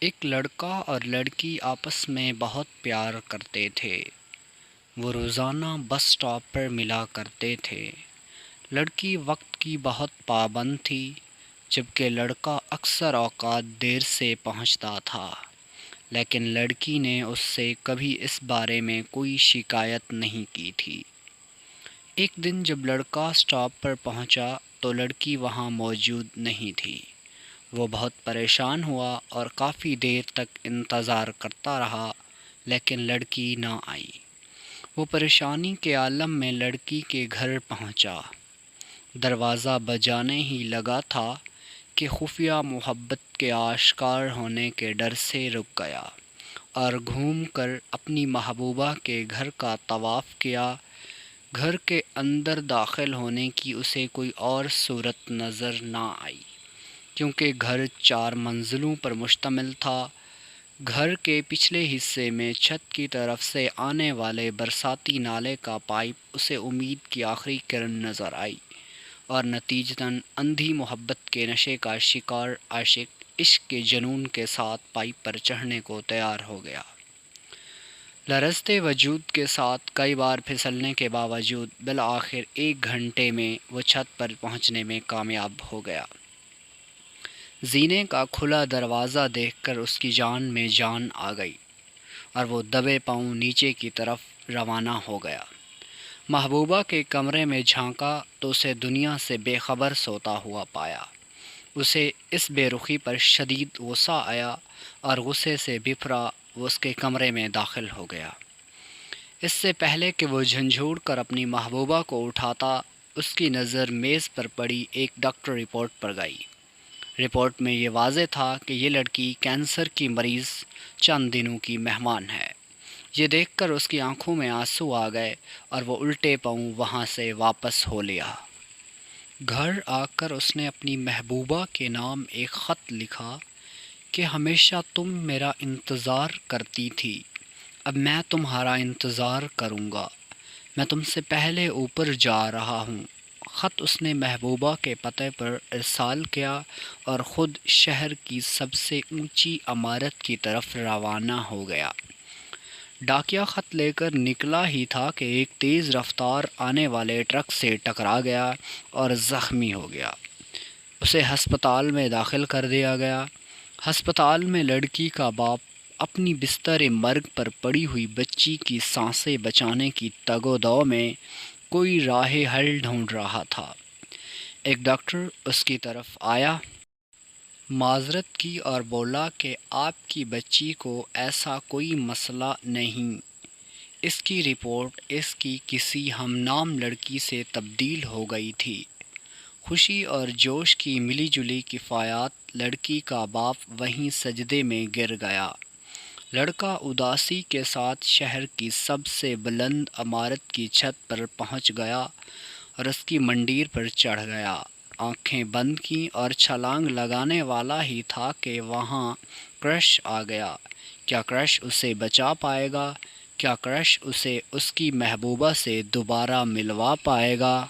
ایک لڑکا اور لڑکی آپس میں بہت پیار کرتے تھے۔ وہ روزانہ بس سٹاپ پر ملا کرتے تھے۔ لڑکی وقت کی بہت پابند تھی، جبکہ لڑکا اکثر اوقات دیر سے پہنچتا تھا، لیکن لڑکی نے اس سے کبھی اس بارے میں کوئی شکایت نہیں کی تھی۔ ایک دن جب لڑکا سٹاپ پر پہنچا تو لڑکی وہاں موجود نہیں تھی۔ وہ بہت پریشان ہوا اور کافی دیر تک انتظار کرتا رہا، لیکن لڑکی نہ آئی۔ وہ پریشانی کے عالم میں لڑکی کے گھر پہنچا۔ دروازہ بجانے ہی لگا تھا کہ خفیہ محبت کے آشکار ہونے کے ڈر سے رک گیا اور گھوم کر اپنی محبوبہ کے گھر کا طواف کیا۔ گھر کے اندر داخل ہونے کی اسے کوئی اور صورت نظر نہ آئی، کیونکہ گھر 4 منزلوں پر مشتمل تھا۔ گھر کے پچھلے حصے میں چھت کی طرف سے آنے والے برساتی نالے کا پائپ اسے امید کی آخری کرن نظر آئی، اور نتیجتاً اندھی محبت کے نشے کا شکار عاشق عشق کے جنون کے ساتھ پائپ پر چڑھنے کو تیار ہو گیا۔ لرزتے وجود کے ساتھ کئی بار پھسلنے کے باوجود بالآخر 1 گھنٹے میں وہ چھت پر پہنچنے میں کامیاب ہو گیا۔ زینے کا کھلا دروازہ دیکھ کر اس کی جان میں جان آ گئی اور وہ دبے پاؤں نیچے کی طرف روانہ ہو گیا۔ محبوبہ کے کمرے میں جھانکا تو اسے دنیا سے بے خبر سوتا ہوا پایا۔ اسے اس بے رخی پر شدید غصہ آیا اور غصے سے بھرا وہ اس کے کمرے میں داخل ہو گیا۔ اس سے پہلے کہ وہ جھنجھوڑ کر اپنی محبوبہ کو اٹھاتا، اس کی نظر میز پر پڑی ایک ڈاکٹر رپورٹ پر گئی۔ رپورٹ میں یہ واضح تھا کہ یہ لڑکی کینسر کی مریض چند دنوں کی مہمان ہے۔ یہ دیکھ کر اس کی آنکھوں میں آنسو آ گئے اور وہ الٹے پاؤں وہاں سے واپس ہو لیا۔ گھر آ کر اس نے اپنی محبوبہ کے نام ایک خط لکھا کہ ہمیشہ تم میرا انتظار کرتی تھی، اب میں تمہارا انتظار کروں گا، میں تم سے پہلے اوپر جا رہا ہوں۔ خط اس نے محبوبہ کے پتے پر ارسال کیا اور خود شہر کی سب سے اونچی عمارت کی طرف روانہ ہو گیا۔ ڈاکیہ خط لے کر نکلا ہی تھا کہ ایک تیز رفتار آنے والے ٹرک سے ٹکرا گیا اور زخمی ہو گیا۔ اسے ہسپتال میں داخل کر دیا گیا۔ ہسپتال میں لڑکی کا باپ اپنی بستر مرگ پر پڑی ہوئی بچی کی سانسیں بچانے کی تگ و دو میں کوئی راہ حل ڈھونڈ رہا تھا۔ ایک ڈاکٹر اس کی طرف آیا، معذرت کی اور بولا کہ آپ کی بچی کو ایسا کوئی مسئلہ نہیں، اس کی رپورٹ اس کی کسی ہم نام لڑکی سے تبدیل ہو گئی تھی۔ خوشی اور جوش کی ملی جلی کفایات، لڑکی کا باپ وہیں سجدے میں گر گیا۔ لڑکا اداسی کے ساتھ شہر کی سب سے بلند عمارت کی چھت پر پہنچ گیا اور اس کی منڈیر پر چڑھ گیا۔ آنکھیں بند کیں اور چھلانگ لگانے والا ہی تھا کہ وہاں کرش آ گیا۔ کیا کرش اسے بچا پائے گا؟ کیا کرش اسے اس کی محبوبہ سے دوبارہ ملوا پائے گا؟